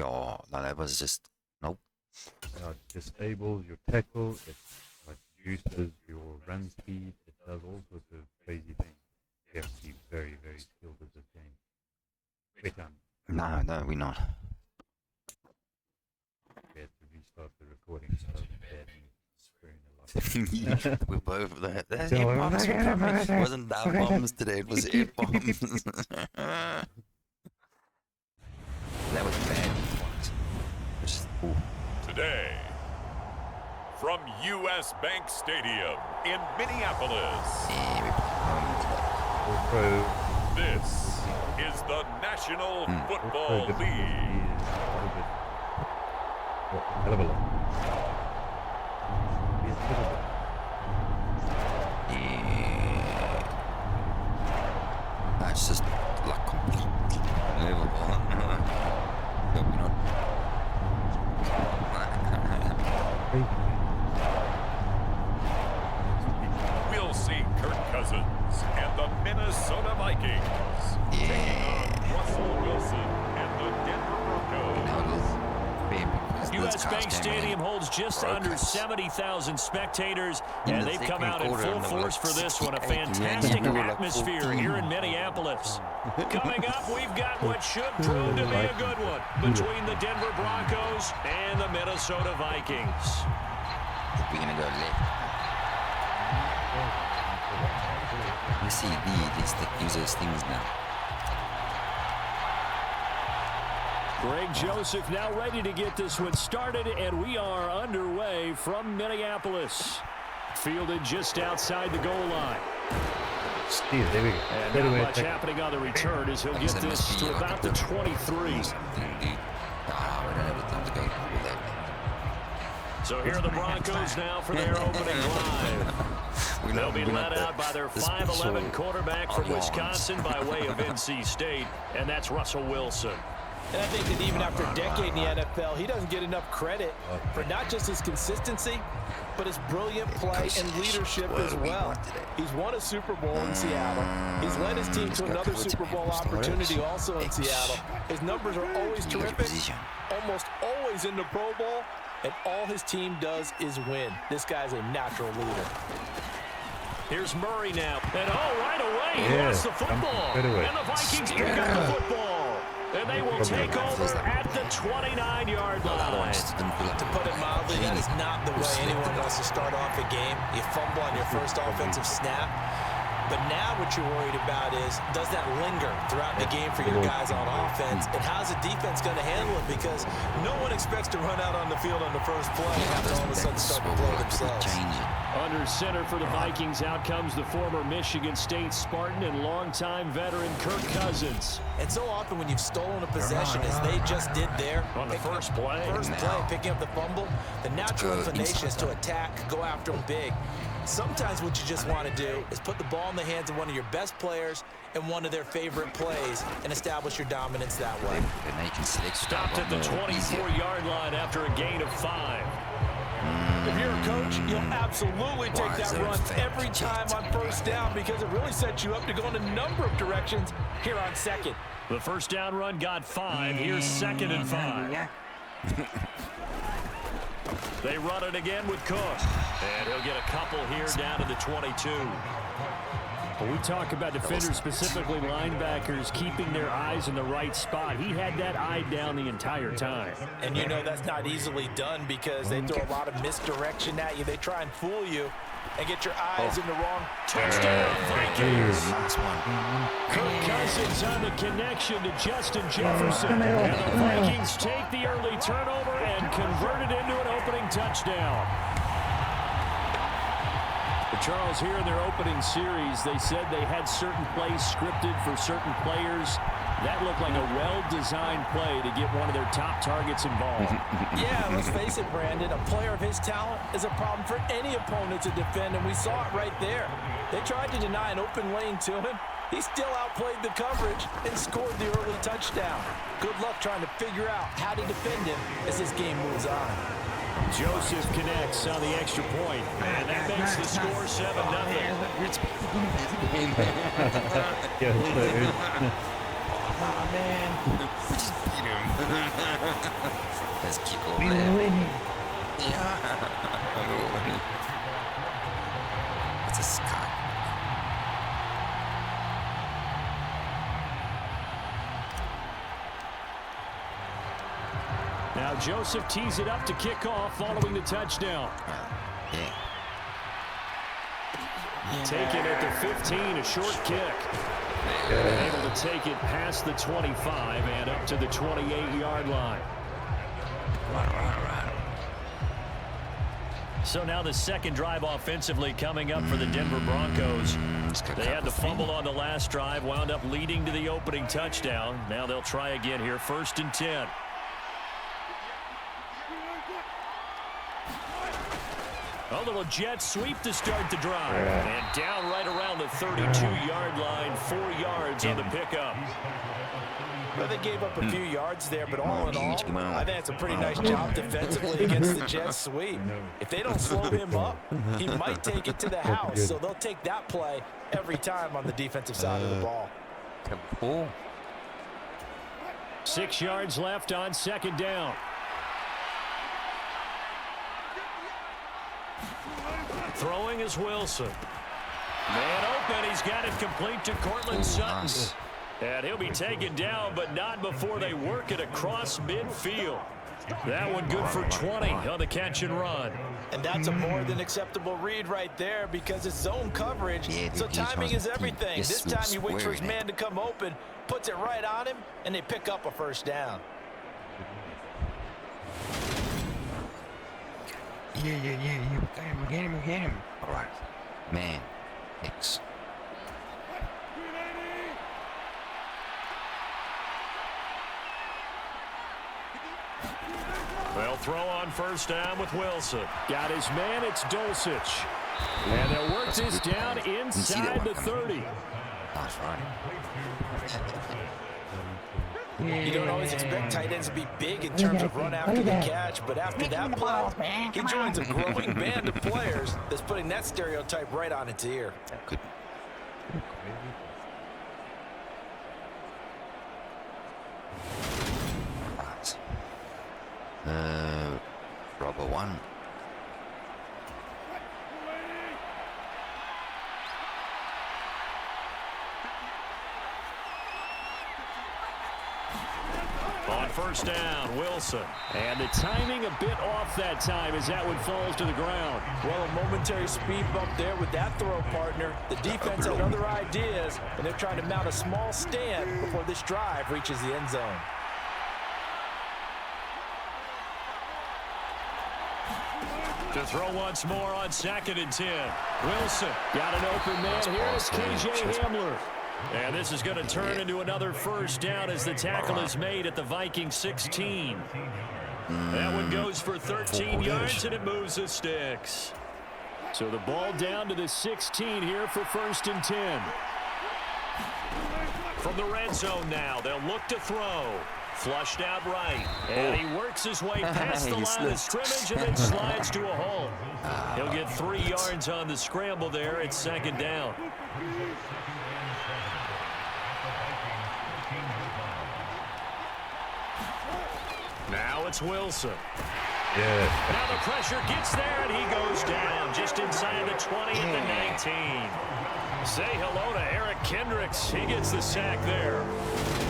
Yeah, no, that was just nope. It disables your tackle, it reduces your run speed, it does all sorts of crazy things. You have to be very, very skilled at this game. Wait, No, we're not. We had to restart the recording, so bad swearing a lot. We're both there. There's air bombs were coming. It wasn't that bombs today, it was air bombs. That was bad. Today, from U.S. Bank Stadium in Minneapolis, this is the National Football League. Hell of a lot. That's just like completely unbelievable. Hope you're not. We'll see Kirk Cousins and the Minnesota Vikings taking on Russell Wilson and the Denver Broncos. U.S. Bank Stadium holds just under 70,000 spectators, and they've come out in full force for this one. A fantastic atmosphere here in Minneapolis. Coming up, we've got what should prove to be a good one between the Denver Broncos and the Minnesota Vikings. We're going to go left. You see, they use those things now. Greg Joseph now ready to get this one started, and we are underway from Minneapolis. Fielded just outside the goal line. Steve, there we go. And not much happening on the return as he'll get this to about the 23. So here are the Broncos now for their opening drive. They'll be led out by their 5'11" quarterback from Wisconsin by way of NC State, and that's Russell Wilson. And I think that even after a decade in the NFL, he doesn't get enough credit for not just his consistency, but his brilliant play and leadership as well. He's won a Super Bowl in Seattle. He's led his team to another Super Bowl opportunity also in Seattle. His numbers are always terrific, almost always in the Pro Bowl, and all his team does is win. This guy's a natural leader. Here's Murray now. And right away, he lost the football. And the Vikings pick up the football. And they will take over at the 29-yard line. To put it mildly, that is not the way anyone wants to start off a game. You fumble on your first offensive snap. But now what you're worried about is, does that linger throughout the game for your guys on offense? And how's the defense going to handle it? Because no one expects to run out on the field on the first play and have to all of a sudden start to play themselves. Under center for the Vikings, out comes the former Michigan State Spartan and longtime veteran Kirk Cousins. And so often when you've stolen a possession, as they just did there, on the first play, picking up the fumble, the natural inclination is to attack, go after them big. Sometimes what you just want to do is put the ball in the hands of one of your best players and one of their favorite plays and establish your dominance that way. Stopped at the 24-yard line after a gain of 5. If you're a coach, you'll absolutely take that run every time on first down because it really sets you up to go in a number of directions here on second. The first down run got 5. Here's 2nd and 5. They run it again with Cook. And he'll get a couple here down to the 22. When we talk about defenders, specifically linebackers, keeping their eyes in the right spot, he had that eye down the entire time. And you know that's not easily done because they throw a lot of misdirection at you. They try and fool you and get your eyes in the wrong. Touchdown, Vikings! Kirk Cousins on the connection to Justin Jefferson. And the Vikings take the early turnover and convert it into an opening touchdown. Charles, here in their opening series, they said they had certain plays scripted for certain players. That looked like a well-designed play to get one of their top targets involved. Yeah, let's face it, Brandon. A player of his talent is a problem for any opponent to defend, and we saw it right there. They tried to deny an open lane to him. He still outplayed the coverage and scored the early touchdown. Good luck trying to figure out how to defend him as this game moves on. Joseph connects on the extra point, and that makes the score 7-0. Oh, man. Just beat him. Let's keep going. Yeah. It's a Scott. Now Joseph tees it up to kick off following the touchdown. Yeah. Taken at the 15, a short kick. Able to take it past the 25 and up to the 28-yard line. So now the second drive offensively coming up for the Denver Broncos. They had the fumble on the last drive, wound up leading to the opening touchdown. Now they'll try again here, 1st and 10. A little jet sweep to start the drive. And down right around the 32-yard line, 4 yards on the pickup. Well, they gave up a few yards there, but all in all, I think it's a pretty nice job defensively against the jet sweep. If they don't slow him up, he might take it to the house. So they'll take that play every time on the defensive side of the ball. 6 yards left on 2nd down. Throwing is Wilson. Man open. He's got it complete to Cortland Sutton. Nice. And he'll be taken down, but not before they work it across midfield. That one good for 20 on the catch and run. And that's a more than acceptable read right there because it's zone coverage, so timing is everything. This time he waits for his man to come open, puts it right on him, and they pick up a 1st down. Yeah. Get him. All right. Man. Thanks. They'll throw on 1st down with Wilson. Got his man, it's Dulcich. And they'll work this down inside the 30. That's right. You don't always expect tight ends to be big in terms of run after the catch, but after that play, he joins a growing band of players that's putting that stereotype right on its ear. Good. Rubber one. On 1st down, Wilson. And the timing a bit off that time as that one falls to the ground. Well, a momentary speed bump there with that throw partner. The defense had other ideas, and they're trying to mount a small stand before this drive reaches the end zone. To throw once more on 2nd and 10. Wilson got an open man. Here is KJ Hamler. And this is going to turn into another 1st down as the tackle is made at the Viking 16. That one goes for 13 yards, and it moves the sticks. So the ball down to the 16 here for 1st and 10. From the red zone now, they'll look to throw. Flushed out right. And he works his way past the line of scrimmage and then slides to a hole. He'll get 3 yards on the scramble there at 2nd down. Now it's Wilson. Yeah. Now the pressure gets there, and he goes down just inside the 20 at the 19. Say hello to Eric Kendricks. He gets the sack there.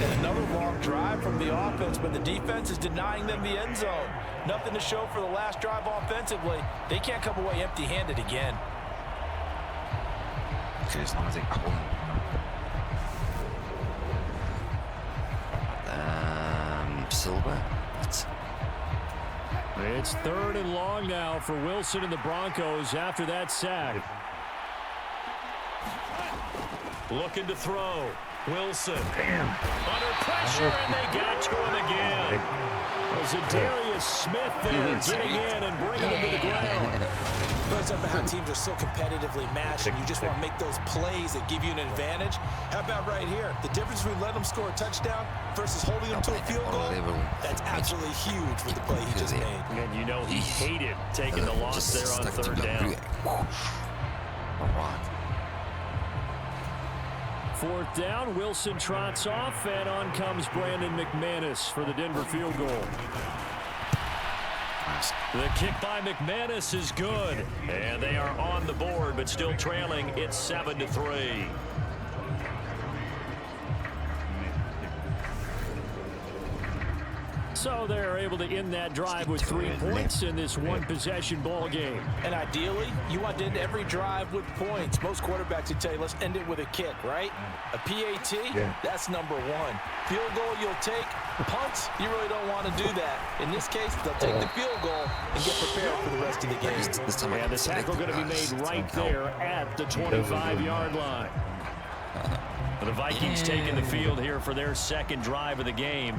And another long drive from the offense, but the defense is denying them the end zone. Nothing to show for the last drive offensively. They can't come away empty-handed again. Okay, as long as they hold him. Silva. It's 3rd and long now for Wilson and the Broncos after that sack. Looking to throw. Wilson. Under pressure, and they got to him again. Zadarius Smith there getting in and bringing him to the ground. It's about how teams are so competitively matched, and you just want to make those plays that give you an advantage. How about right here? The difference between letting them score a touchdown versus holding them to a field goal, that's absolutely huge with the play he just made. And you know he hated taking the loss there on 3rd down. 4th down. Wilson trots off, and on comes Brandon McManus for the Denver field goal. The kick by McManus is good, and they are on the board, but still trailing. It's 7-3. So they're able to end that drive with 3 points in this one-possession ball game. And ideally, you want to end every drive with points. Most quarterbacks would tell you, let's end it with a kick, right? A PAT, that's number 1. Field goal you'll take. Punts, you really don't want to do that. In this case, they'll take the field goal and get prepared for the rest of the game. And the tackle going to be made right there at the 25-yard line. The Vikings taking the field here for their second drive of the game.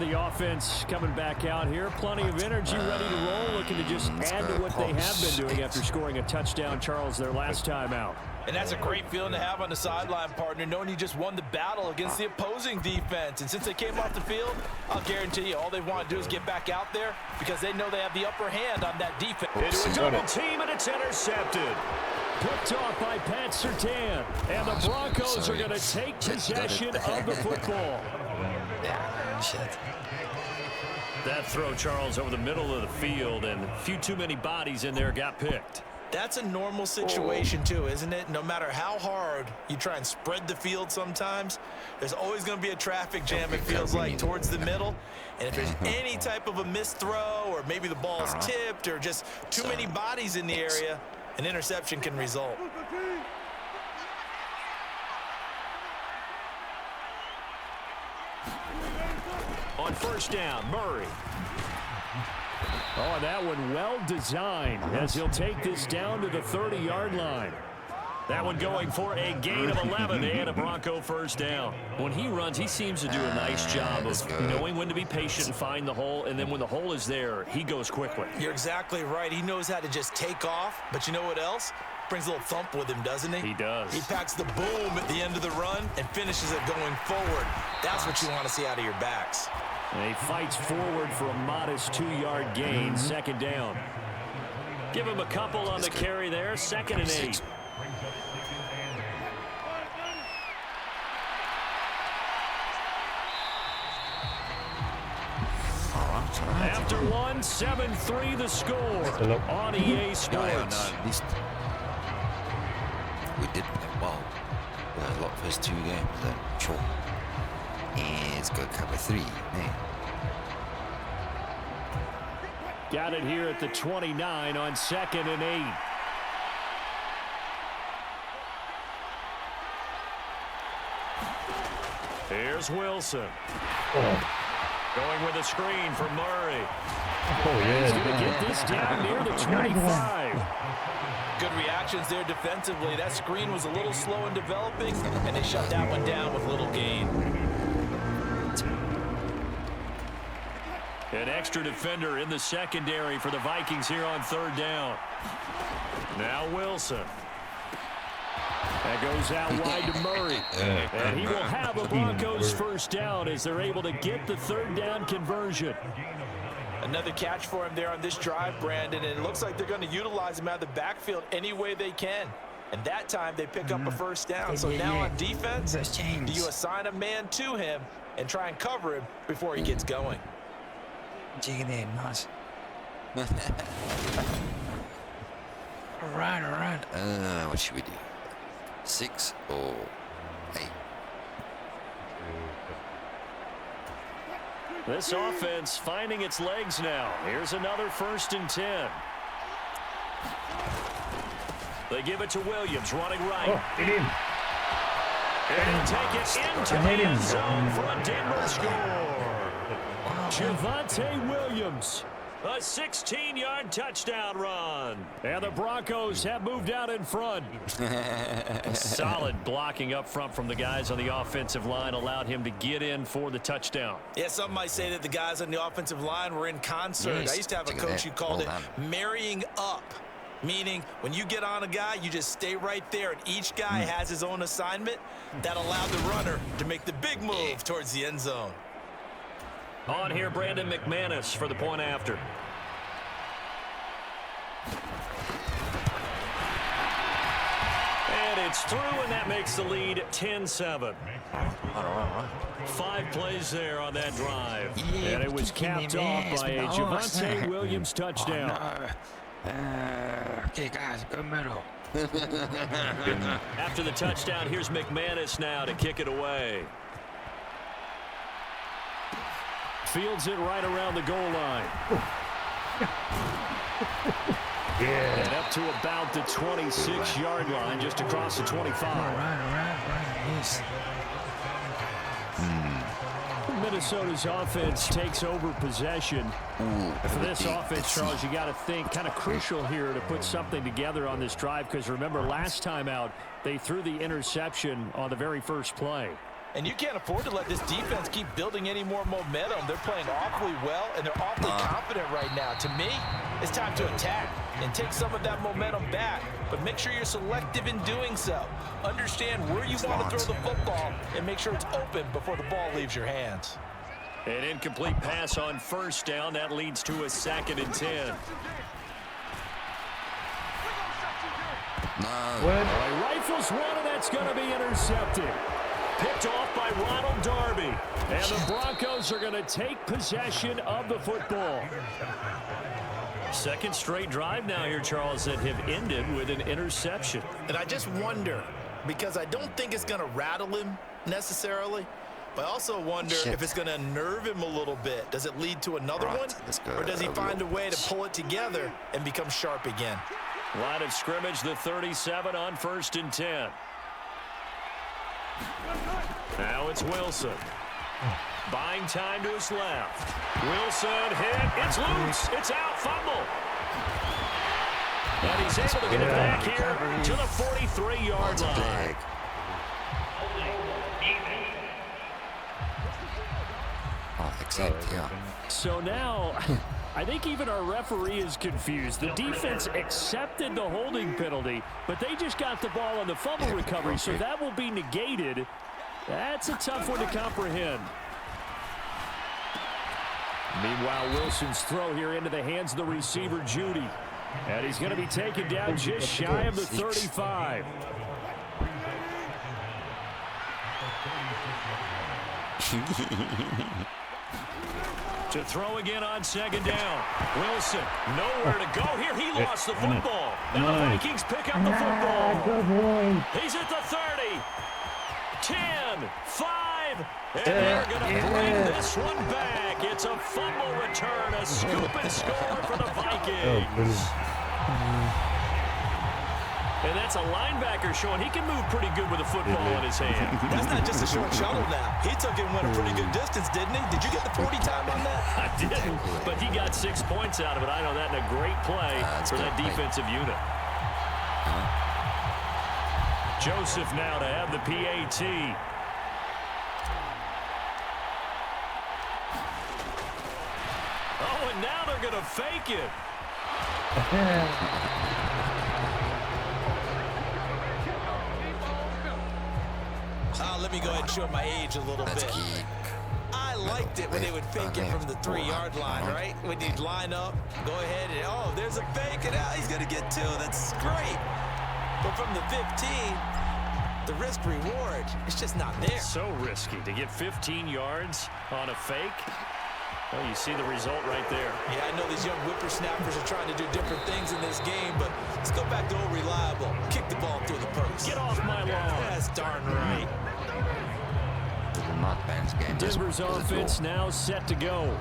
The offense coming back out here. Plenty of energy, ready to roll, looking to just add to what they have been doing after scoring a touchdown, Charles, their last time out. And that's a great feeling to have on the sideline, partner, knowing you just won the battle against the opposing defense. And since they came off the field, I'll guarantee you all they want to do is get back out there because they know they have the upper hand on that defense. Into a double team, and it's intercepted. Picked off by Pat Surtain. And the Broncos are going to take possession of the football. Shit. That throw, Charles, over the middle of the field, and a few too many bodies in there got picked. That's a normal situation, too, isn't it? No matter how hard you try and spread the field sometimes, there's always going to be a traffic jam, it feels like, towards the middle. And if there's any type of a missed throw or maybe the ball's tipped or just too many bodies in the area, an interception can result. On first down, Murray. Oh, that one well designed as he'll take this down to the 30-yard line. That one going for a gain of 11 and a Bronco first down. When he runs, he seems to do a nice job of knowing when to be patient and find the hole, and then when the hole is there, he goes quickly. You're exactly right. He knows how to just take off, but you know what else? Brings a little thump with him, doesn't he? He does. He packs the boom at the end of the run and finishes it going forward. That's what you want to see out of your backs. And he fights forward for a modest 2-yard gain, second down. Give him a couple on the carry there, 2nd and 8. After one, 7-3 the score on EA Sports. At least we did play well. A lot first 2 games, then sure. And it's got cover 3. Man. Got it here at the 29 on 2nd and 8. Here's Wilson. Going with a screen for Murray. He's going to get this down near the 25. Good reactions there defensively. That screen was a little slow in developing, and they shut that one down with little gain. An extra defender in the secondary for the Vikings here on 3rd down. Now Wilson. That goes out wide to Murray. And he will have a Broncos first down as they're able to get the 3rd down conversion. Another catch for him there on this drive, Brandon, and it looks like they're going to utilize him out of the backfield any way they can. And that time they pick up a first down. So now on defense, do you assign a man to him and try and cover him before he gets going? Nice. All right. What should we do? 6 or 8? This offense finding its legs now. Here's another 1st and 10. They give it to Williams, running right. And he'll take it into the end zone for a Denver score. Javonte Williams, a 16-yard touchdown run. And the Broncos have moved out in front. Solid blocking up front from the guys on the offensive line allowed him to get in for the touchdown. Yeah, some might say that the guys on the offensive line were in concert. Yes. I used to have a coach who called it marrying up, meaning when you get on a guy, you just stay right there, and each guy has his own assignment. That allowed the runner to make the big move towards the end zone. On here, Brandon McManus for the point after. And it's It's through, and that makes the lead 10-7. 5 plays there on that drive. Yeah, and it was capped off by a Javonte Williams touchdown. Oh, no. Okay, guys, go middle. After the touchdown, here's McManus now to kick it away. Fields it right around the goal line. Yeah. And up to about the 26-yard line, just across the 25. Yes. Minnesota's offense takes over possession. For this offense, Charles, you got to think kind of crucial here to put something together on this drive, because remember, last time out, they threw the interception on the very first play. And you can't afford to let this defense keep building any more momentum. They're playing awfully well, and they're awfully confident right now. To me, it's time to attack and take some of that momentum back, but make sure you're selective in doing so. Understand where you want to throw the football and make sure it's open before the ball leaves your hands. An incomplete pass on first down. That leads to a 2nd and 10. No. Well, he rifles one, and that's going to be intercepted. Picked off by Ronald Darby. And the Broncos are going to take possession of the football. Second straight drive now here, Charles, that have ended with an interception. And I just wonder, because I don't think it's going to rattle him necessarily, but I also wonder if it's going to nerve him a little bit. Does it lead to another one? Or does he find a way to pull it together and become sharp again? Line of scrimmage, the 37 on 1st and 10. Now it's Wilson. Buying time to his left. Wilson hit. It's loose. It's out. Fumble. And he's able to get it back here to the 43-yard line. So now, I think even our referee is confused. The defense accepted the holding penalty, but they just got the ball on the fumble recovery, so that will be negated. That's a tough one to comprehend. Meanwhile, Wilson's throw here into the hands of the receiver, Judy. And he's going to be taken down just shy of the 35. To throw again on 2nd down. Wilson, nowhere to go here. He lost the football. Now the Vikings pick up the football. He's at the 30. 10, 5, and they're going to bring this one back. It's a fumble return, a scoop and score for the Vikings. And that's a linebacker showing he can move pretty good with a football in his hand. That's not just a short shuttle now. He took it and went a pretty good distance, didn't he? Did you get the 40 time on that? I didn't, but he got 6 points out of it. I know that in a great play for that defensive unit. Joseph now to have the PAT. Oh, and now they're going to fake it. Let me go ahead and show my age a little bit. I liked it when they would fake it from the 3-yard line, right? When you'd line up, go ahead and, oh, there's a fake, and now he's going to get 2. That's great. But from the 15, the risk-reward, it's just not there. So risky to get 15 yards on a fake. Well, you see the result right there. Yeah, I know these young whippersnappers are trying to do different things in this game, but let's go back to old reliable. Kick the ball through the post. Get off my lawn. That's darn right. Denver's offense now set to go.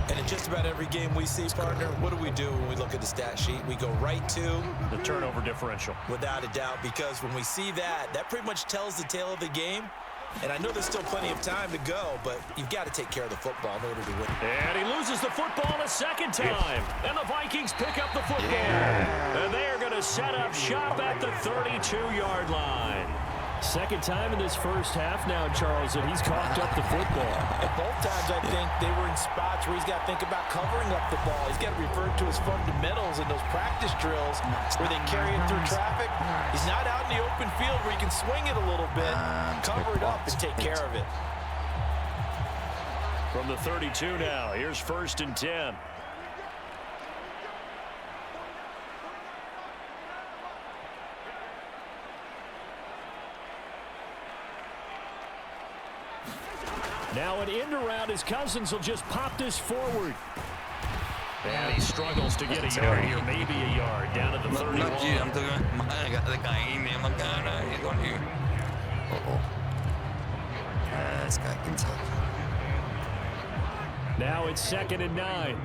And in just about every game we see, partner, what do we do when we look at the stat sheet? We go right to the turnover differential. Without a doubt, because when we see that, that pretty much tells the tale of the game. And I know there's still plenty of time to go, but you've got to take care of the football in order to win. And he loses the football a second time. And the Vikings pick up the football. And they are going to set up shop at the 32-yard line. Second time in this first half now, Charles, that he's coughed up the football. And both times, I think, they were in spots where he's got to think about covering up the ball. He's got to refer to his fundamentals in those practice drills where they carry it through traffic. He's not out in the open field where he can swing it a little bit, cover it up, and take care of it. From the 32 now, here's 1st and 10. Now an end around as Cousins will just pop this forward. And he struggles to get a yard here, maybe a yard, down to the 31. Not you, I'm talking about the guy in there. This guy can talk. Now it's 2nd and 9.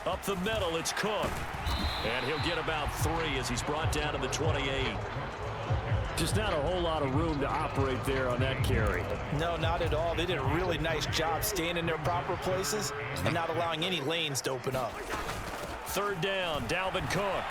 Up the middle, it's Cook. And he'll get about 3 as he's brought down to the 28. Just not a whole lot of room to operate there on that carry. No, not at all. They did a really nice job staying in their proper places and not allowing any lanes to open up. 3rd down, Dalvin Cook.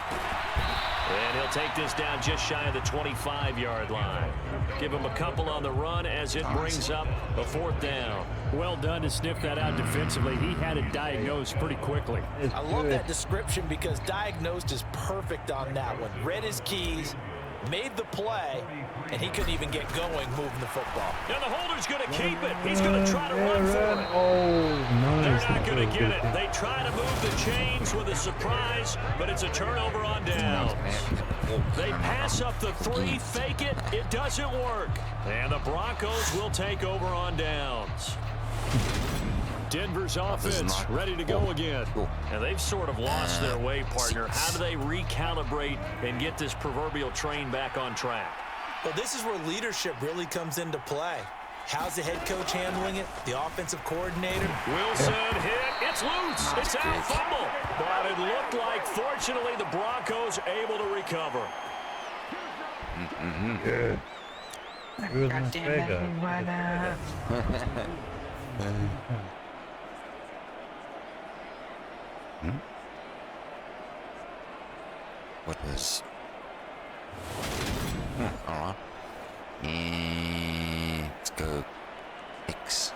And he'll take this down just shy of the 25-yard line. Give him a couple on the run as it brings up a 4th down. Well done to sniff that out defensively. He had it diagnosed pretty quickly. I love that description because diagnosed is perfect on that one. Read his keys, made the play, and he couldn't even get going moving the football. And the holder's going to keep it. He's going to try to run for it. Oh, nice. They're not going to get it. They try to move the chains with a surprise, but it's a turnover on downs. They pass up the 3, fake it. It doesn't work. And the Broncos will take over on downs. Denver's offense ready to go again. And they've sort of lost their way, partner. How do they recalibrate and get this proverbial train back on track? Well, this is where leadership really comes into play. How's the head coach handling it? The offensive coordinator? Wilson hit. It's loose. It's out, fumble. But it looked like, fortunately, the Broncos able to recover. Good. Who's my figure? What was? All right. And let's go. 6.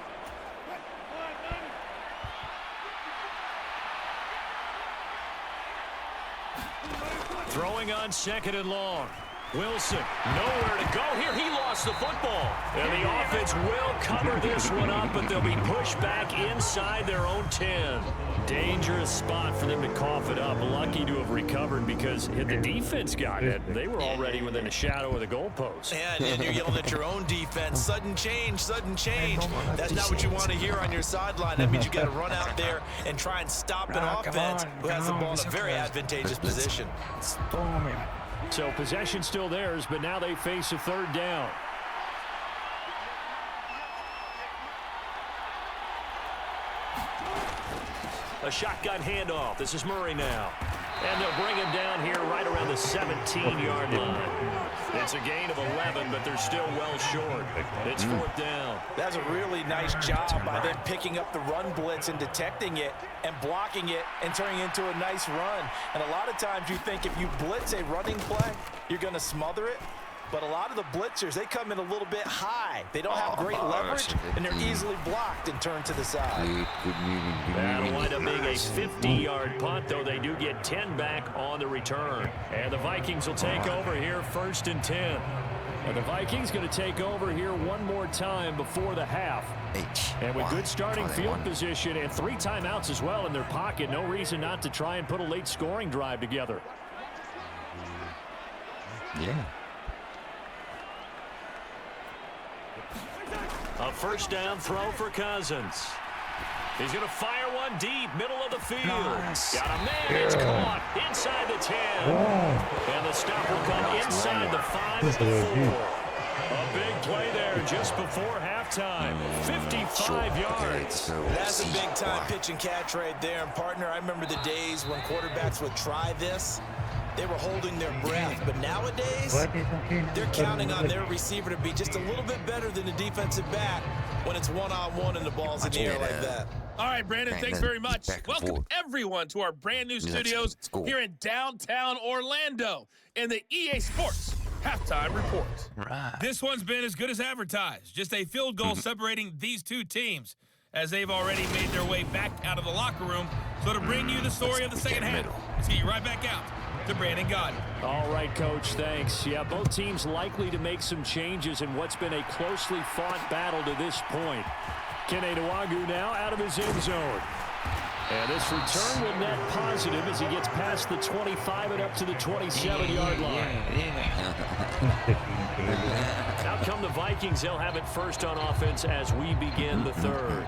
Throwing on 2nd and long. Wilson, nowhere to go here. He lost the football. And the offense will cover this one up, but they'll be pushed back inside their own 10. Dangerous spot for them to cough it up. Lucky to have recovered because had the defense got it, they were already within a shadow of the goalpost. And you're yelling at your own defense. Sudden change, sudden change. That's not what you want to hear on your sideline. That means you got to run out there and try and stop an offense who has the ball in a very advantageous position. So possession still theirs, but now they face a 3rd down. A shotgun handoff. This is Murray now. And they'll bring him down here right around the 17-yard line. It's a gain of 11, but they're still well short. It's 4th down. That's a really nice job by them picking up the run blitz and detecting it and blocking it and turning it into a nice run. And a lot of times you think if you blitz a running play, you're going to smother it. But a lot of the blitzers, they come in a little bit high. They don't have great leverage, and they're easily blocked and turned to the side. That'll wind up being a 50-yard punt, though they do get 10 back on the return. And the Vikings will take over here 1st and 10. And the Vikings going to take over here one more time before the half. And with good starting field position and 3 timeouts as well in their pocket, no reason not to try and put a late scoring drive together. Yeah. A 1st down throw for Cousins. He's going to fire one deep, middle of the field. Nice. Got a man, it's caught inside the 10. And the stop will come inside the 5 at the 4. A big play there just before halftime. 55 yards. That's a big-time pitch and catch right there. And, partner, I remember the days when quarterbacks would try this. They were holding their breath, but nowadays, they're counting on their receiver to be just a little bit better than the defensive back when it's one-on-one and the ball's in the air like that. All right, Brandon, thanks very much. Welcome, everyone, to our brand-new studios here in downtown Orlando in the EA Sports Halftime Report. Right. This one's been as good as advertised. Just a field goal separating these two teams as they've already made their way back out of the locker room. So to bring you the story of the second half, let's get you right back out to Brandon Gaudin. All right, Coach, thanks. Yeah, both teams likely to make some changes in what's been a closely fought battle to this point. Kene Nwangwu now out of his end zone. And this return will net positive as he gets past the 25 and up to the 27-yard line. Out come the Vikings. They'll have it first on offense as we begin the third.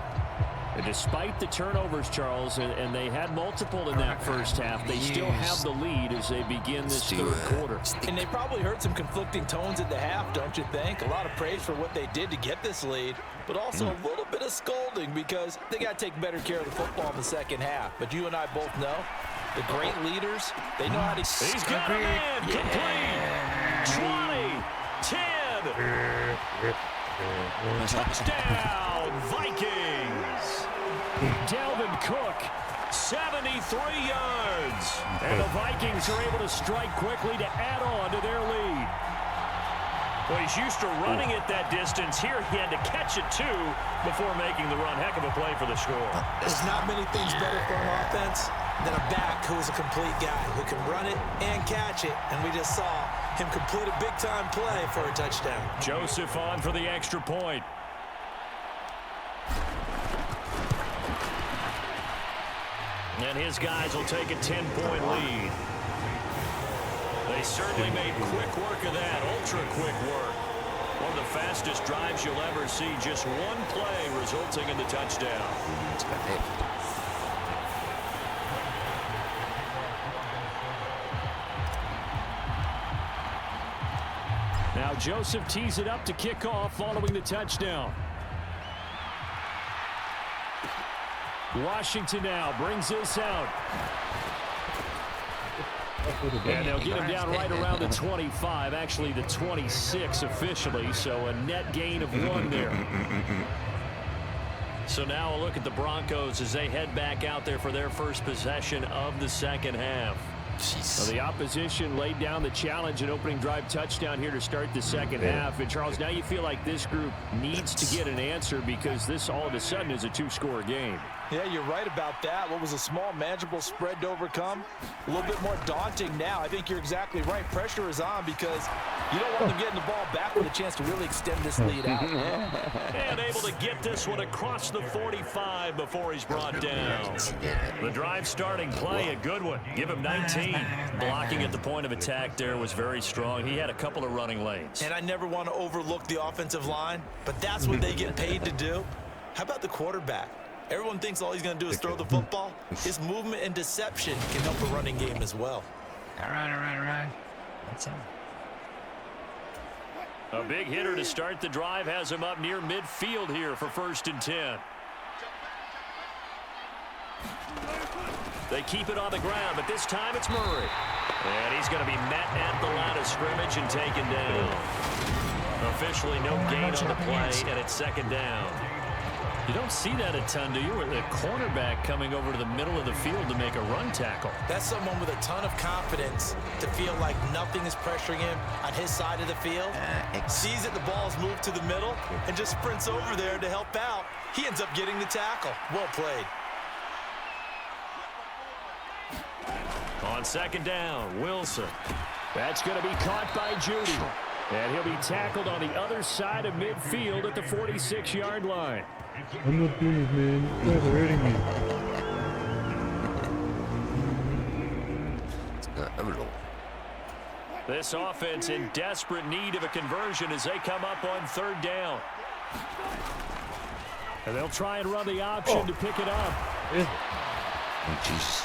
And despite the turnovers, Charles, and they had multiple in that first half, they still have the lead as they begin this third quarter. And they probably heard some conflicting tones at the half, don't you think? A lot of praise for what they did to get this lead, but also a little bit of scolding because they got to take better care of the football in the second half. But you and I both know the great leaders, they know how to... He's got a man, complete, 20, 10, touchdown, Vikings. Dalvin Cook, 73 yards. And the Vikings are able to strike quickly to add on to their lead. Well, he's used to running it that distance. Here he had to catch it, too, before making the run. Heck of a play for the score. There's not many things better for an offense than a back who is a complete guy who can run it and catch it. And we just saw him complete a big-time play for a touchdown. Joseph on for the extra point. And his guys will take a 10-point lead. They certainly made quick work of that, ultra-quick work. One of the fastest drives you'll ever see, just one play resulting in the touchdown. Now Joseph tees it up to kick off following the touchdown. Washington now brings this out. And they'll get him down right around the 25, actually the 26 officially, so a net gain of 1 there. So now a look at the Broncos as they head back out there for their first possession of the second half. Well, the opposition laid down the challenge and opening drive touchdown here to start the second half. And, Charles, now you feel like this group needs to get an answer because this all of a sudden is a 2-score game. Yeah, you're right about that. What was a small, manageable spread to overcome? A little bit more daunting now. I think you're exactly right. Pressure is on because you don't want them getting the ball back with a chance to really extend this lead out. And able to get this one across the 45 before he's brought down. The drive starting play, a good one. Give him 19. Blocking at the point of attack there was very strong. He had a couple of running lanes. And I never want to overlook the offensive line, but that's what they get paid to do. How about the quarterback? Everyone thinks all he's going to do is throw the football. His movement and deception can help a running game as well. All right. That's it. A big hitter to start the drive has him up near midfield here for 1st and 10. They keep it on the ground, but this time it's Murray. And he's going to be met at the line of scrimmage and taken down. Officially no gain on the play, and it's 2nd down. You don't see that a ton, do you? With a cornerback coming over to the middle of the field to make a run tackle. That's someone with a ton of confidence to feel like nothing is pressuring him on his side of the field. Sees that the ball's moved to the middle and just sprints over there to help out. He ends up getting the tackle. Well played. On 2nd down, Wilson. That's going to be caught by Judy. And he'll be tackled on the other side of midfield at the 46-yard line. I'm not doing it, man. You guys are hurting me. This offense in desperate need of a conversion as they come up on 3rd down. And they'll try and run the option to pick it up. Oh, Jesus.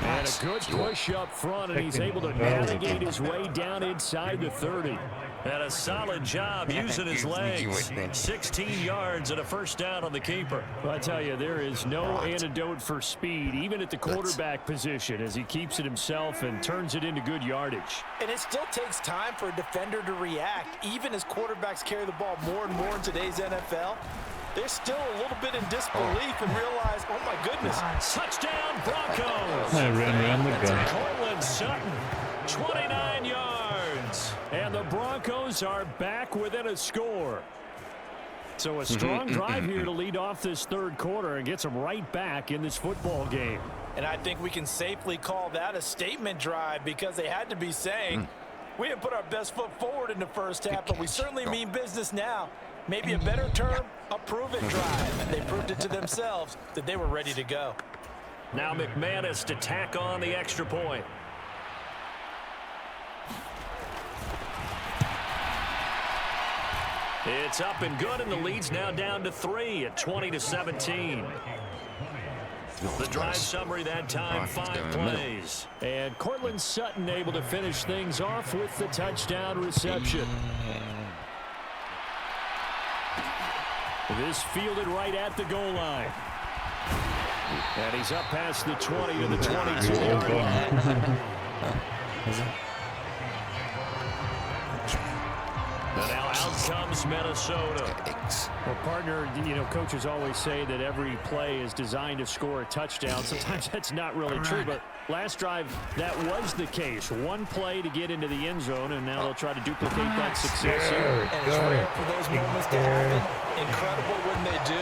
And a good push up front, and he's able to navigate his way down inside the 30. And a solid job using his legs. 16 yards and a 1st down on the keeper. I tell you, there is no antidote for speed, even at the quarterback position, as he keeps it himself and turns it into good yardage. And it still takes time for a defender to react, even as quarterbacks carry the ball more and more in today's NFL. They're still a little bit in disbelief and realize, oh my goodness. Touchdown Broncos. I ran around the gun. Cortland Sutton, 29 yards. And the Broncos are back within a score. So a strong drive here to lead off this 3rd quarter and gets them right back in this football game. And I think we can safely call that a statement drive because they had to be saying, we didn't put our best foot forward in the first half, but we certainly mean business now. Maybe a better term, a prove-it drive. And they proved it to themselves that they were ready to go. Now McManus to tack on the extra point. It's up and good, and the lead's now down to 3 at 20-17. The drive summary that time, 5 plays. And Cortland Sutton able to finish things off with the touchdown reception. This fielded right at the goal line. And he's up past the 20 to the 22-yard line. And now out comes Minnesota. Well, partner, you know, coaches always say that every play is designed to score a touchdown. Sometimes that's not really true, but last drive, that was the case. One play to get into the end zone, and now they'll try to duplicate that success here. And it's rare for those moments to happen. Incredible when they do,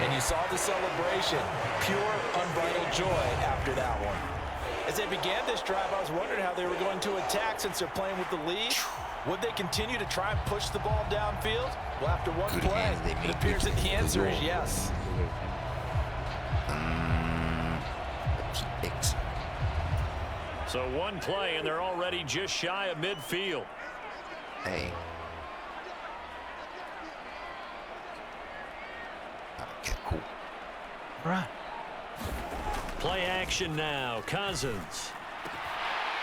and you saw the celebration. Pure, unbridled joy after that one. As they began this drive, I was wondering how they were going to attack since they're playing with the lead. Would they continue to try and push the ball downfield? Well, after one play, it appears that the answer is yes. So one play, and they're already just shy of midfield. Hey. Okay, cool. All right. Play action now. Cousins.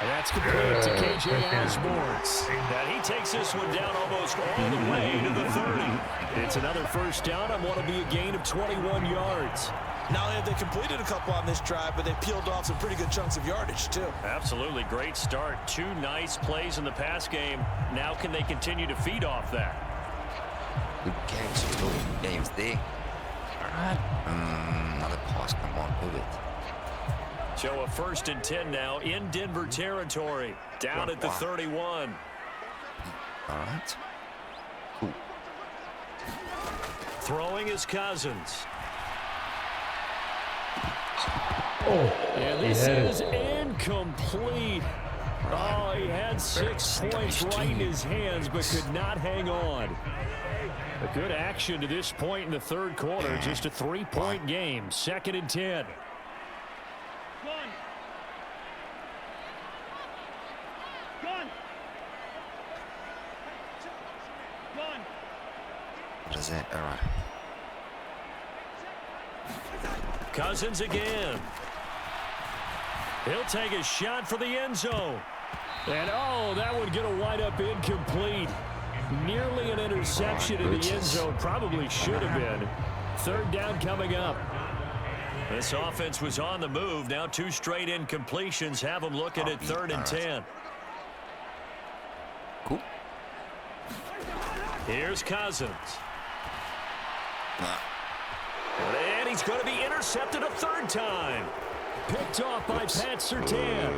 And that's complete to K.J. Osborne. And he takes this one down almost all the way to the 30. It's another first down on what will be a gain of 21 yards. Not only have they completed a couple on this drive, but they peeled off some pretty good chunks of yardage, too. Absolutely. Great start. 2 nice plays in the pass game. Now can they continue to feed off that? Good games there. All right. Another pass. Come on, pivot. So a 1st and 10 now in Denver territory. Down at the 31. All right. Cool. Throwing is Cousins. And this is incomplete. Oh, he had 6 points right in his hands, but could not hang on. A good action to this point in the 3rd quarter. Just a 3-point game. 2nd and 10. What is it? All right. Cousins again. He'll take a shot for the end zone. And, oh, that would get a wind-up incomplete. Nearly an interception in the end zone. Probably should have been. 3rd down coming up. This offense was on the move. Now 2 straight incompletions have them looking at 3rd and 10. Cool. Here's Cousins. And he's going to be intercepted a 3rd time. Picked off by Pat Surtain.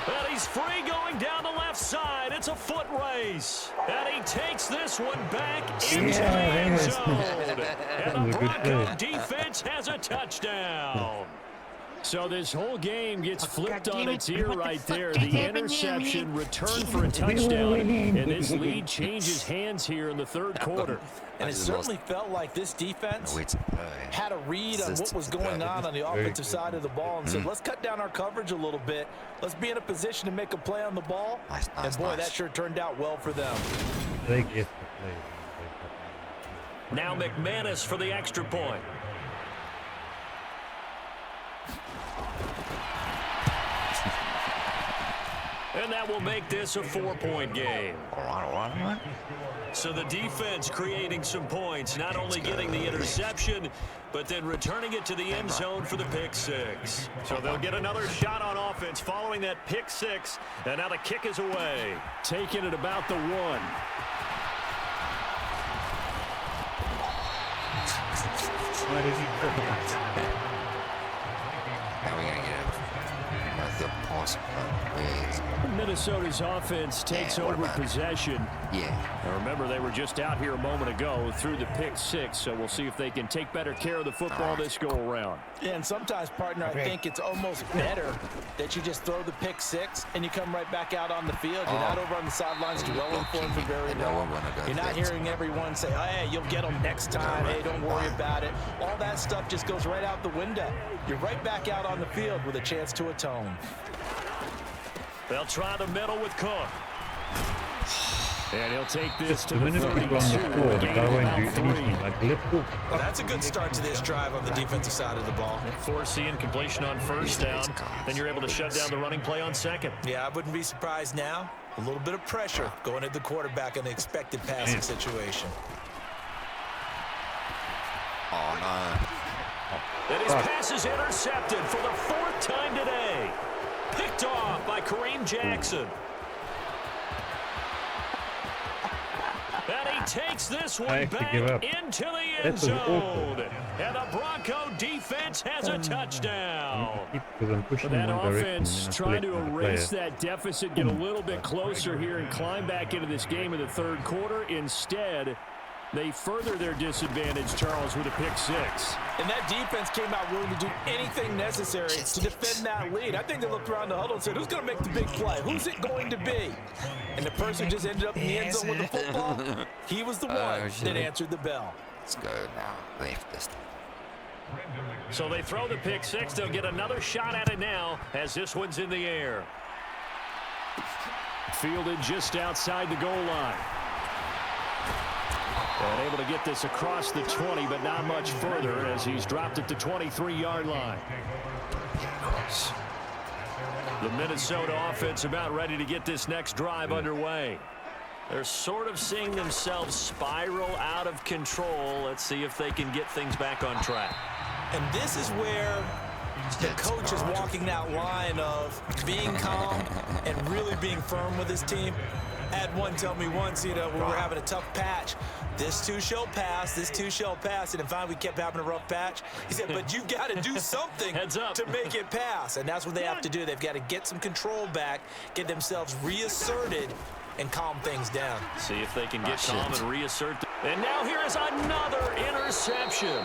And he's free going down the left side. It's a foot race. And he takes this one back into the end zone. And the Bronco defense has a touchdown. So this whole game gets flipped on its ear right there. The interception, return for a touchdown, and this lead changes hands here in the 3rd quarter. And it certainly felt like this defense had a read on what was going on the offensive side of the ball and said, let's cut down our coverage a little bit. Let's be in a position to make a play on the ball. And, boy, that sure turned out well for them. Now McManus for the extra point. And that will make this a 4-point game. So the defense creating some points, not only getting the interception, but then returning it to the end zone for the pick 6. So they'll get another shot on offense following that pick 6. And now the kick is away. Taking it about the 1. Now we're going to get a awesome. Crazy. Minnesota's offense takes over possession. Yeah. Now remember, they were just out here a moment ago through the pick six, so we'll see if they can take better care of the football this go-around. Yeah, and sometimes, partner, I think it's almost better that you just throw the pick six and you come right back out on the field. You're not over on the sidelines dwelling for him for very long. You're not hearing everyone say, oh, hey, you'll get them next time. Hey, don't worry about it. All that stuff just goes right out the window. You're right back out on the field with a chance to atone. They'll try the middle with Cook. And he'll take this to The the minute 32. people on the floor, the guy won't do anything. Like, let's go. Well, that's a good start to this drive on the defensive side of the ball. Foreseeing completion on first down. Then you're able to shut down the running play on second. Yeah, I wouldn't be surprised now. A little bit of pressure going at the quarterback in an expected passing situation. Oh, no. And his pass is intercepted for the fourth time today. Picked off by Kareem Jackson. And he takes this one back into the end zone. And the Bronco defense has a touchdown. That offense trying to erase that deficit, get a little bit closer here and climb back into this game in the third quarter. Instead, they further their disadvantage, Charles, with a pick six. And that defense came out willing to do anything necessary to defend that lead. I think they looked around the huddle and said, who's going to make the big play? Who's it going to be? And the person just ended up in the end zone with the football. He was the one that answered the bell. Let's go now. Left this. So they throw the pick six. They'll get another shot at it now as this one's in the air. Fielded just outside the goal line. And able to get this across the 20, but not much further as he's dropped at the 23-yard line. The Minnesota offense about ready to get this next drive underway. They're sort of seeing themselves spiral out of control. Let's see if they can get things back on track. And this is where the coach is walking that line of being calm and really being firm with his team. I had one tell me once, when we were having a tough patch, this too shall pass, this too shall pass, and finally we kept having a rough patch. He said, but you've got to do something to make it pass, and that's what they have to do. They've got to get some control back, get themselves reasserted, and calm things down. See if they can get calm and reassert. And now here is another interception.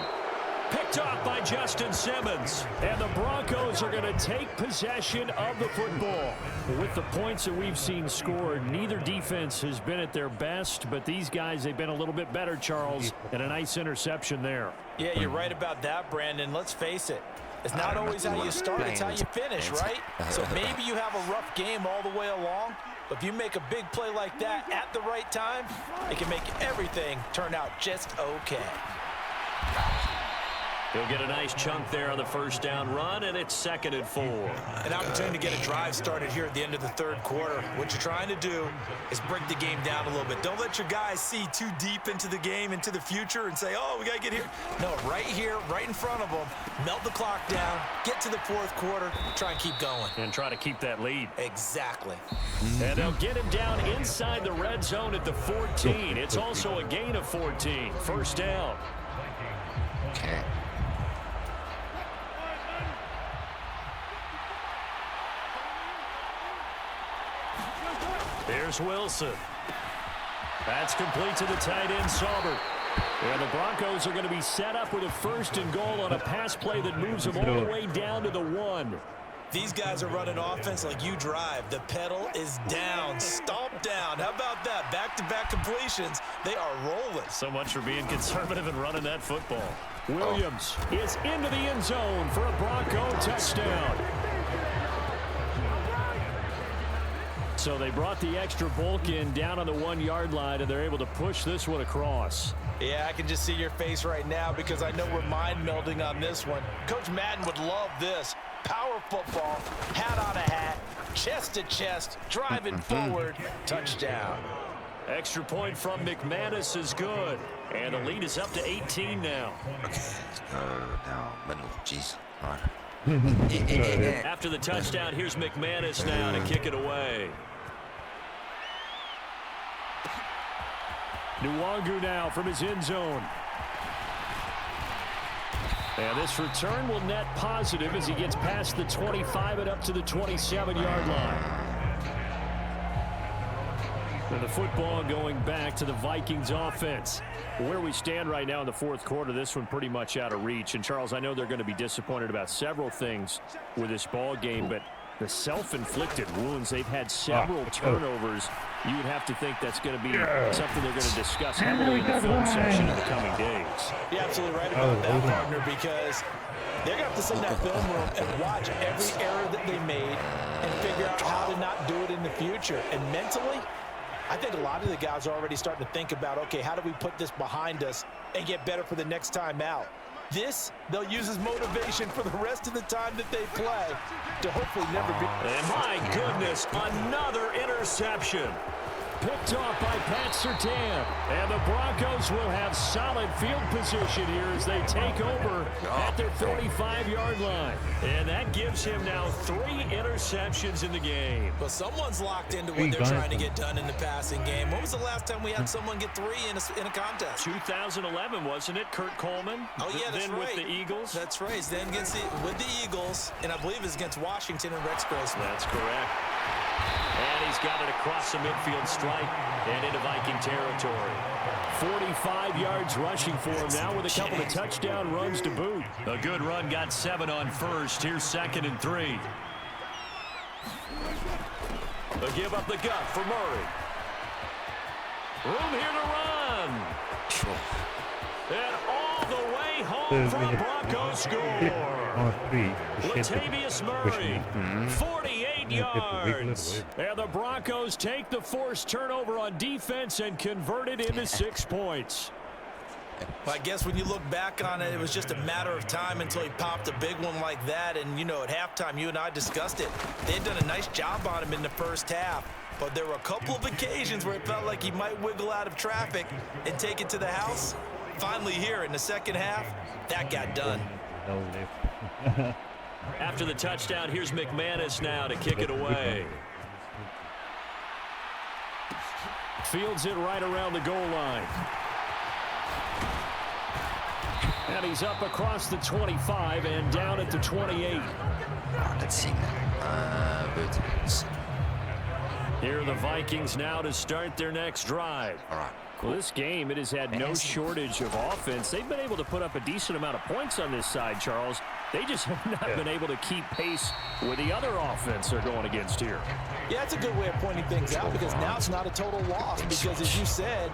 Picked off by Justin Simmons. And the Broncos are going to take possession of the football. With the points that we've seen scored, neither defense has been at their best, but these guys, they've been a little bit better, Charles, and a nice interception there. Yeah, you're right about that, Brandon. Let's face it. It's not always how you start, it's how you finish, right? So maybe you have a rough game all the way along, but if you make a big play like that at the right time, it can make everything turn out just okay. He'll get a nice chunk there on the first down run, and it's 2nd and 4. An opportunity to get a drive started here at the end of the third quarter. What you're trying to do is break the game down a little bit. Don't let your guys see too deep into the game, into the future, and say, oh, we got to get here. No, right here, right in front of them, melt the clock down, get to the fourth quarter, try and keep going. And try to keep that lead. Exactly. And they'll get him down inside the red zone at the 14. It's also a gain of 14. First down. Okay. There's Wilson. That's complete to the tight end, Saubert. And the Broncos are going to be set up with a 1st and goal on a pass play that moves them all the way down to the 1. These guys are running offense like you drive. The pedal is down, stomp down. How about that? Back-to-back completions. They are rolling. So much for being conservative and running that football. Williams is into the end zone for a Bronco touchdown. So they brought the extra bulk in down on the 1-yard line, and they're able to push this one across. Yeah, I can just see your face right now because I know we're mind melding on this one. Coach Madden would love this. Power football, hat on a hat, chest to chest, driving forward, touchdown. Extra point from McManus is good. And the lead is up to 18 now. Okay, let's go down middle. Jeez. All right. After the touchdown, here's McManus now to kick it away. Nwangu now from his end zone. And this return will net positive as he gets past the 25 and up to the 27-yard line. And the football going back to the Vikings offense. Where we stand right now in the fourth quarter, this one pretty much out of reach. And, Charles, I know they're going to be disappointed about several things with this ball game, but the self-inflicted wounds, they've had several turnovers. You would have to think that's going to be something they're going to discuss heavily in the film session in the coming days. You're absolutely right about that, partner, because they're going to have to sit in that film room and watch every error that they made and figure out how to not do it in the future. And mentally, I think a lot of the guys are already starting to think about, okay, how do we put this behind us and get better for the next time out? This, they'll use as motivation for the rest of the time that they play to hopefully never be. And my goodness, another interception. Picked off by Pat Surtain. And the Broncos will have solid field position here as they take over at their 45-yard line. And that gives him now 3 interceptions in the game. But someone's locked into what they're trying to get done in the passing game. When was the last time we had someone get 3 in a contest? 2011, wasn't it? Kurt Coleman? Oh, yeah, that's then right. with the Eagles? That's right. Then with the Eagles, and I believe it's against Washington and Rex Grossman. That's correct. And he's got it across the midfield stripe and into Viking territory. 45 yards rushing for him now with a couple of touchdown runs to boot. A good run, got 7 on first. Here's 2nd and 3. A give up the gut for Murray. Room here to run. And all the way home for the Broncos score. Latavius Murray, 48 yards. And the Broncos take the forced turnover on defense and convert it into 6 points. I guess when you look back on it, it was just a matter of time until he popped a big one like that. And, you know, at halftime, you and I discussed it. They had done a nice job on him in the first half. But there were a couple of occasions where it felt like he might wiggle out of traffic and take it to the house. Finally here in the second half, that got done. After the touchdown, here's McManus now to kick it away. Fields it right around the goal line. And he's up across the 25 and down at the 28. Let's see. Here are the Vikings now to start their next drive. All right. Well, this game, it has had no shortage of offense. They've been able to put up a decent amount of points on this side, Charles. They just have not been able to keep pace with the other offense they're going against here. Yeah, that's a good way of pointing things out because now it's not a total loss because, as you said,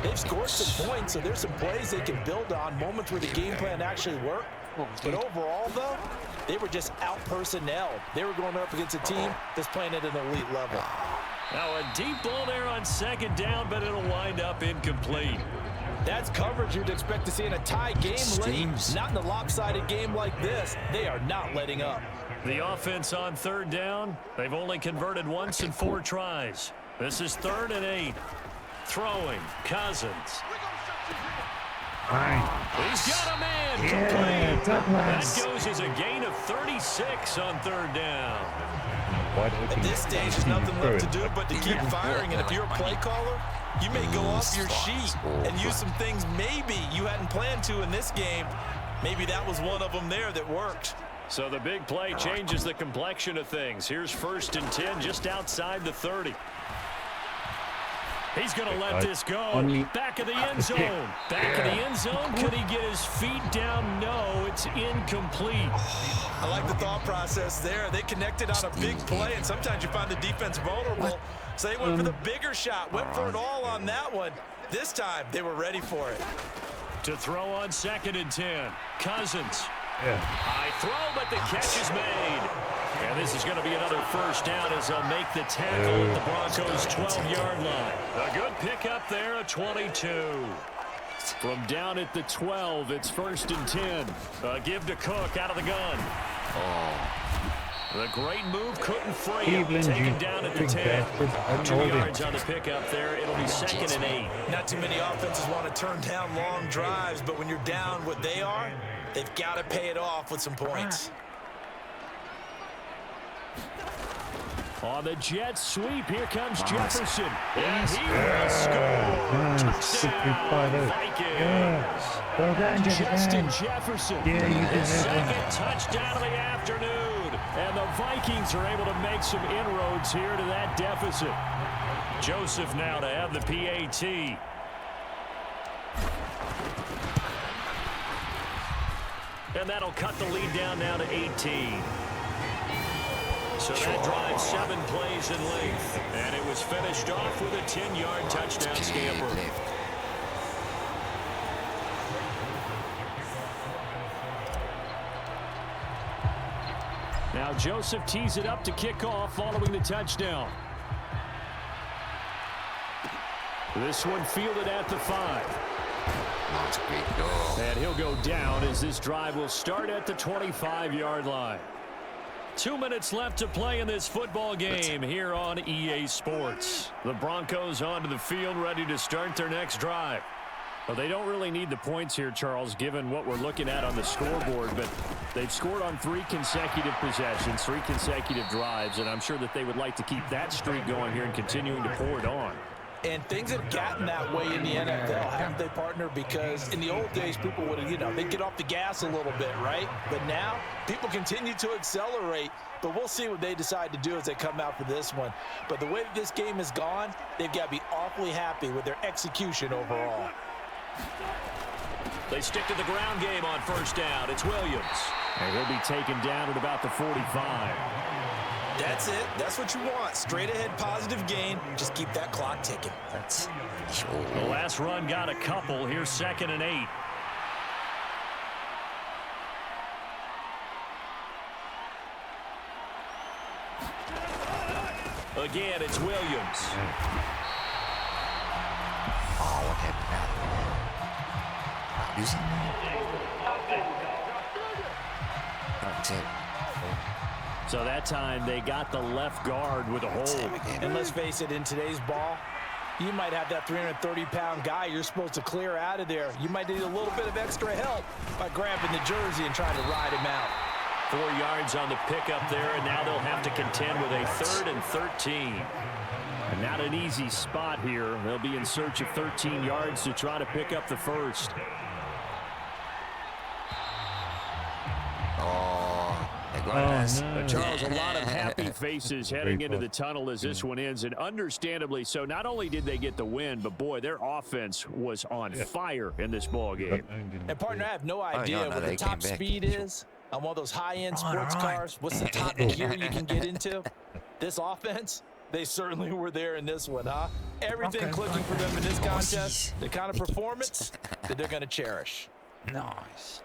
they've scored some points, so there's some plays they can build on, moments where the game plan actually worked. But overall, though, they were just out-personnel. They were going up against a team that's playing at an elite level. Now a deep ball there on 2nd down, but it'll wind up incomplete. That's coverage you'd expect to see in a tie game late. Not in a lopsided game like this. They are not letting up. The offense on 3rd down, they've only converted once in 4 tries. This is 3rd and 8. Throwing, Cousins. He's got a man complete. That goes as a gain of 36 on 3rd down. At this stage, there's nothing left to do but to keep firing. And if you're a play caller, you may go off your sheet and use some things maybe you hadn't planned to in this game. Maybe that was one of them there that worked. So the big play changes the complexion of things. Here's 1st and 10 just outside the 30. He's going to let this go. Back of the end zone. Back of the end zone. Could he get his feet down? No, it's incomplete. I like the thought process there. They connected on a big play, and sometimes you find the defense vulnerable. So they went for the bigger shot, went for it all on that one. This time, they were ready for it. To throw on 2nd and 10. Cousins. High throw, but the catch is made. And this is going to be another 1st down as they'll make the tackle at the Broncos' 12-yard line. A good pickup there, a 22. From down at the 12, it's 1st and 10. Give to Cook out of the gun. The great move couldn't free him. Taken down at the 10. 2 yards on the pickup there. It'll be 2nd and 8. Not too many offenses want to turn down long drives, but when you're down what they are, they've got to pay it off with some points. On the jet sweep, here comes Jefferson. And he will score. Touchdown, Vikings. Well done, Justin Jefferson. His second touchdown of the afternoon. And the Vikings are able to make some inroads here to that deficit. Joseph now to have the PAT. And that'll cut the lead down now to 18. So that drive 7 plays in length. And it was finished off with a 10-yard touchdown scamper. Now Joseph tees it up to kick off following the touchdown. This one fielded at the 5. And he'll go down as this drive will start at the 25-yard line. 2 minutes left to play in this football game here on EA Sports. The Broncos onto the field ready to start their next drive. Well, they don't really need the points here, Charles, given what we're looking at on the scoreboard, but they've scored on 3 consecutive possessions, 3 consecutive drives, and I'm sure that they would like to keep that streak going here and continuing to pour it on. And things have gotten that way in the NFL, haven't they, partner? Because in the old days, people would have, they'd get off the gas a little bit, right? But now, people continue to accelerate. But we'll see what they decide to do as they come out for this one. But the way that this game has gone, they've got to be awfully happy with their execution overall. They stick to the ground game on first down. It's Williams. And he'll be taken down at about the 45. That's it. That's what you want. Straight ahead positive gain. Just keep that clock ticking. That's the last run got a couple. Here's 2nd and 8. Again, it's Williams. Oh, what happened now? Using that's it. So that time they got the left guard with a hold. And let's face it, in today's ball, you might have that 330-pound guy you're supposed to clear out of there. You might need a little bit of extra help by grabbing the jersey and trying to ride him out. 4 yards on the pickup there, and now they'll have to contend with a 3rd and 13. And not an easy spot here. They'll be in search of 13 yards to try to pick up the first. No. Charles, a lot of happy faces heading into the tunnel as this one ends, and understandably so. Not only did they get the win, but boy, their offense was on fire in this ball game. And partner, I have no idea what the top speed is on one of those high-end sports cars. What's the top gear you can get into? This offense, they certainly were there in this one, huh? Everything clicking for them in this contest, the kind of performance that they're going to cherish. Nice.